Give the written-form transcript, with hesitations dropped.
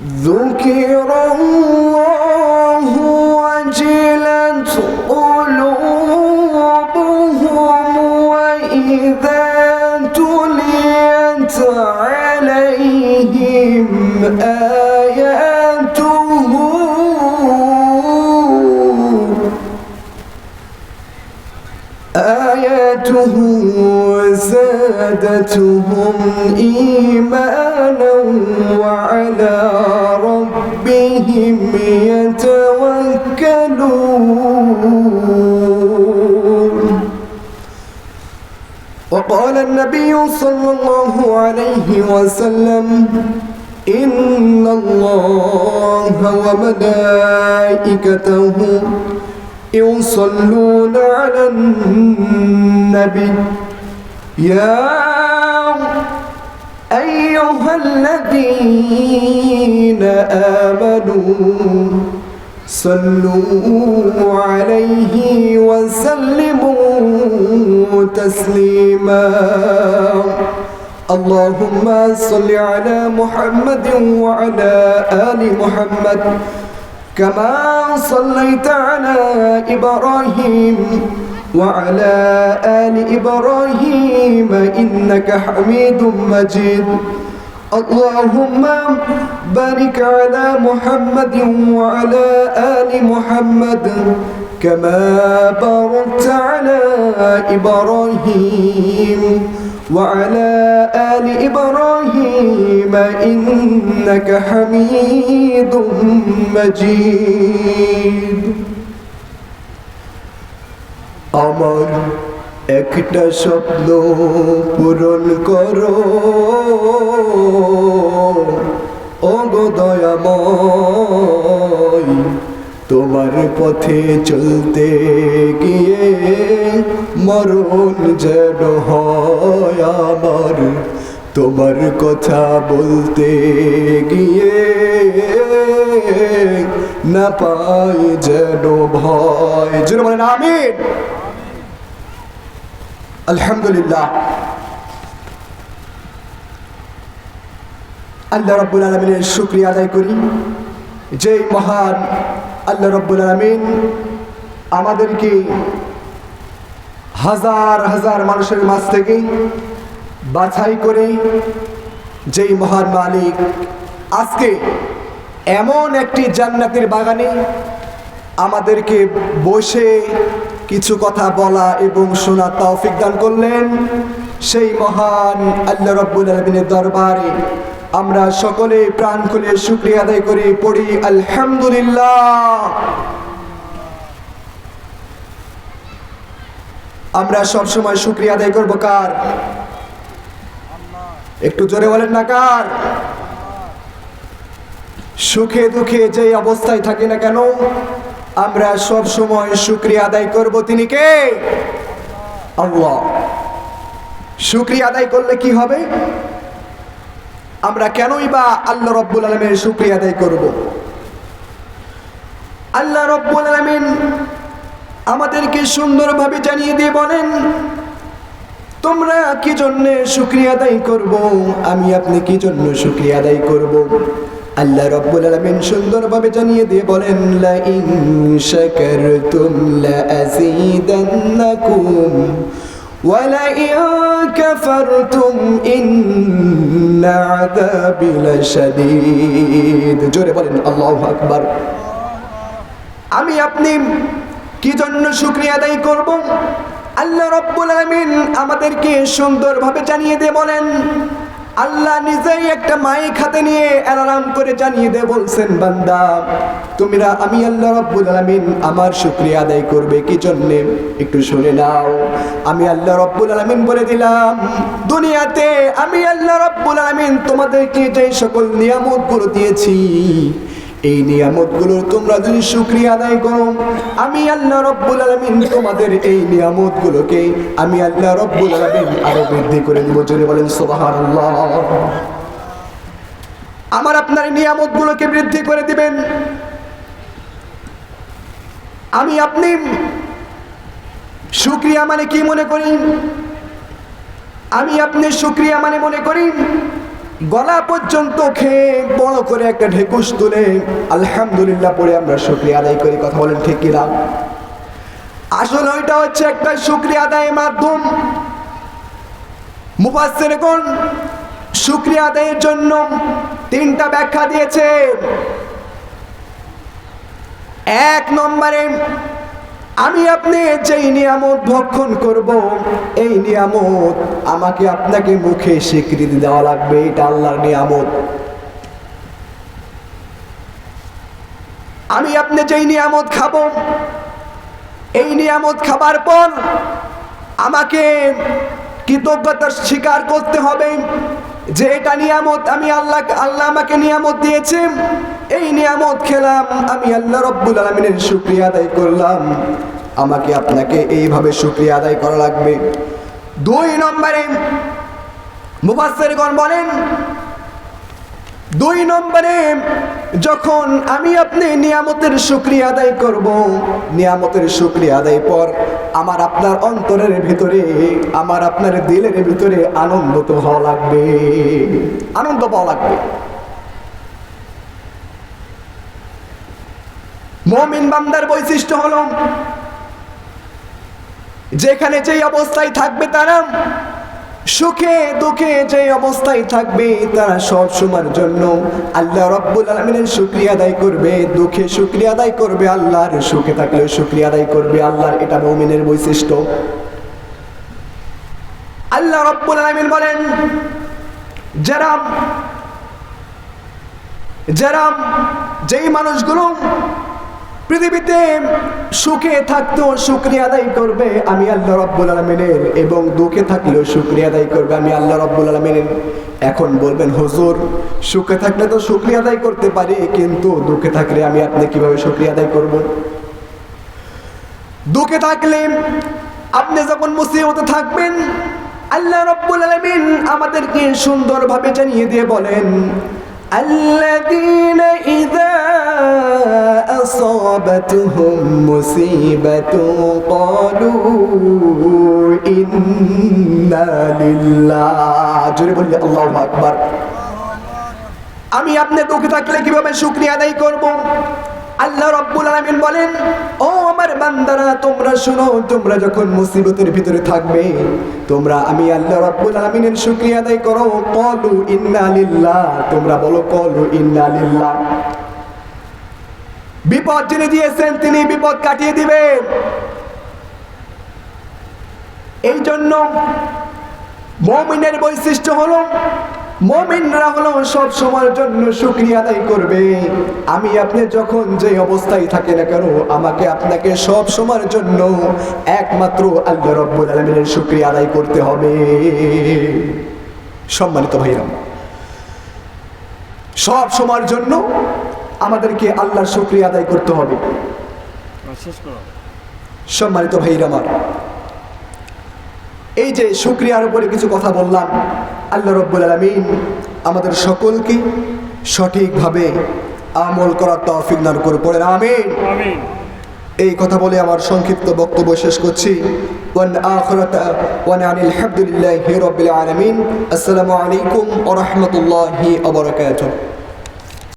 ذكر الله وجلت قلوبهم وإذا تليت عليهم آياته زادتهم إيمانا وعلى ربهم يتوكلون. وقال النبي صلى الله عليه وسلم إن الله وملائكته يصلون على النبي يا أيها الذين آمنوا صلوا عليه وسلموا تسليما. اللهم صل على محمد وعلى آل محمد كما صليت على إبراهيم وعلى آل إبراهيم إنك حميد مجيد. اللهم بارك على محمد وعلى آل محمد كما باركت على إبراهيم وعلى آل إبراهيم إنك حميد مجيد. আমার একটা স্বপ্ন পূরণ করো ওগো দয়াময়, তোমার পথে চলতে গিয়ে মরণ যেন হয় আমার, তোমার কথা বলতে গিয়ে না পাই যেন ভয়। যেন বলেন আমিন। আলহামদুলিল্লাহ। আল্লাহ রাব্বুল আলামিনের শুকরিয়া আদায় করি, যে মহান আল্লাহ রাব্বুল আলামিন আমাদেরকে হাজার হাজার মানুষের মাঝ থেকে বাছাই করে, যেই মহান মালিক আজকে এমন একটি জান্নাতের বাগানে আমাদেরকে বসে কিছু কথা বলা এবং শোনা তৌফিক দান করলেন, সেই মহান আল্লাহ রাব্বুল আলামিনের দরবারে আমরা সকলে প্রাণ খুলে শুকরিয়া আদায় করি, পড়ি আলহামদুলিল্লাহ। আমরা সব সময় শুকরিয়া আদায় করব কার? একটু জোরে বলেন না কার? সুখে দুঃখে যে অবস্থায় থাকি না কেন আমরা সব সময় শুকরিয়া আদায় করব, তিনি কে? আল্লাহ। শুকরিয়া আদায় করলে কি হবে? আমরা কেনই বা আল্লাহ রাব্বুল আলামিনের শুকরিয়া আদায় করব? আল্লাহ রাব্বুল আলামিন আমাদেরকে সুন্দরভাবে জানিয়ে দিয়ে বলেন, তোমরা কি জন্য শুকরিয়া আদায় করব, আমি আপনি কি জন্য শুকরিয়া আদায় করব? আল্লাহ রাব্বুল আলামিন সুন্দরভাবে জানিয়ে দিয়ে বলেন, লা ইন শাকারতুম লা আযীদান্নাকুম ওয়া লা ইন কাফারতুম ইন্না আযাবি লাশাদীদ। জোরে বলেন আল্লাহু আকবার। আমি আপনি কি জন্য শুকরিয়া আদায় করব? আল্লাহ রাব্বুল আলামিন আমাদেরকে সুন্দরভাবে জানিয়ে দিয়ে বলেন, আল্লাহ নিজেই একটা মাইক হাতে নিয়ে অ্যালার্ম করে জানিয়ে দিয়ে বলছেন, বান্দা তোমরা আমি আল্লাহ রাব্বুল আলামিন আমার শুকরিয়া আদায় করবে কি জন্য? একটু শুনে নাও। আমি আল্লাহ রাব্বুল আলামিন বলে দিলাম, দুনিয়াতে আমি আল্লাহ রাব্বুল আলামিন তোমাদেরকে যে সকল নিয়ামতগুলো দিয়েছি, এই নিয়ামতগুলোর তোমরা যদি শুকরিয়া আদায় করো, আমি আল্লাহ রাব্বুল আলামিন তোমাদের এই নিয়ামতগুলোকে আমি আল্লাহ রাব্বুল আলামিন আরো বৃদ্ধি করে দেব। জোরে বলেন সুবহানাল্লাহ। আমার আপনার নিয়ামতগুলোকে বৃদ্ধি করে দিবেন। আমি আপনি শুকরিয়া মানে কি মনে করি? আমি আপনি শুকরিয়া মানে মনে করি গলা পর্যন্ত খেয়ে বড় করে একটা ঢেকুস তুলে আলহামদুলিল্লাহ পড়ে আমরা শুকরিয়া আদায় করি। কথা বলেন ঠিক কিনা? আসলে ওইটা হচ্ছে একটা শুকরিয়া আদায়ের মাধ্যম। মুফাসসিরগণ শুকরিয়া আদায়ের জন্য তিনটা ব্যাখ্যা দিয়েছে। এক নম্বরে, আমি আপনি যেই নিয়ামত ভক্ষণ করব, এই নিয়ামত আমাকে আপনাকে মুখে স্বীকৃতি দেওয়া লাগবে, এটা আল্লাহর নিয়ামত। আমি আপনি যেই নিয়ামত খাবো, এই নিয়ামত খাবার পর আমাকে কৃতজ্ঞতা স্বীকার করতে হবে যে এটা নিয়ামত, আমি আল্লাহ আমাকে নিয়ামত দিয়েছে, এই নিয়ামত খেলাম, আমি আল্লাহ রব্বুল আলামিনের শুকরিয়া আদায় করলাম। আমাকে আপনাকে এইভাবে শুকরিয়া আদায় করা লাগবে। দুই নম্বরে মুফাসসিরগণ বলেন, দুই নম্বরে যখন আমি আপনি নিয়ামতের শুকরিয়া আদায় করব, নিয়ামতের শুকরিয়া আদায় পর আমার আপনার অন্তরের ভিতরে, আমার আপনার দিলের ভিতরে আনন্দ তো হওয়া লাগবে, আনন্দ পাওয়া লাগবে। মুমিন বান্দার বৈশিষ্ট্য হলো যেখানে যেই অবস্থায় থাকবে, তারা সুখে দুঃখে যে অবস্থায় থাকবে, তারা সব সময়ের জন্য আল্লাহ রাব্বুল আলামিনের শুকরিয়া আদায় করবে, দুঃখে শুকরিয়া আদায় করবে আল্লাহর, সুখে থাকলেও শুকরিয়া আদায় করবে আল্লাহর। এটা মুমিনের বৈশিষ্ট্য। আল্লাহ রাব্বুল আলামিন বলেন, যারা যেই মানুষগুলো পৃথিবীতে সুখে থাকতেও শুকরিয়া আদায় করবে আমি আল্লাহ রাব্বুল আলামিনের, এবং দুঃখে থাকলেও শুকরিয়া আদায় করবে আমি আল্লাহ রাব্বুল আলামিনের। এখন বলবেন, হুজুর সুখে থাকলে তো শুকরিয়া আদায় করতে পারি, কিন্তু দুঃখে থাকলে আমি আপনি কিভাবে শুকরিয়া আদায় করব? দুঃখে থাকলে আপনি যখন মুসিবতে থাকবেন, আল্লাহ রাব্বুল আলামিন আমাদেরকে সুন্দরভাবে জানিয়ে দিয়ে বলেন, الذين إذا أصابتهم مصيبة قالوا إنا لله। জোরে বলি আল্লাহু আকবার। আমি আপনি দুঃখে থাকলে কিভাবে শুকরিয়া আদায় করব? আল্লাহ রাব্বুল আলামিন বলেন, ও আমার বান্দারা তোমরা শুনো, তোমরা যখন মুসিবতের ভিতরে থাকবে, তোমরা আমি আল্লাহ রাব্বুল আলামিনের শুকরিয়া আদায় করো। ক্বালু ইন্না লিল্লাহ, তোমরা বলো ক্বালু ইন্না লিল্লাহ। বিপদ যিনি দিয়েছেন তিনি বিপদ কাটিয়ে দিবেন। এই জন্য মুমিনের বৈশিষ্ট্য হলো, মুমিনরা হলো সব সময়ের জন্য শুকরিয়া আদায় করবে। আমি আপনি যখন যে অবস্থায় থাকি না কেন, আমাকে আপনাকে সব সময়ের জন্য একমাত্র আল্লাহ রাব্বুল আলামিনের শুকরিয়া আদায় করতে হবে। সম্মানিত ভাইরা, সব সময়ের জন্য আমাদেরকে আল্লাহর শুকরিয়া আদায় করতে হবে। সম্মানিত ভাইরা আমার, এই যে শুকরিয়ার উপরে কিছু কথা বললাম, আল্লাহ রাব্বুল আলামিন আমাদের সকলকে সঠিকভাবে আমল করার তৌফিক দান করুন। পড়েন আমিন। এই কথা বলে আমার সংক্ষিপ্ত বক্তব্য শেষ করছি। আলহামদুলিল্লাহি রাব্বিল আলামিন। আসসালামু আলাইকুম ওয়া রাহমাতুল্লাহি ওয়া বারাকাতুহু।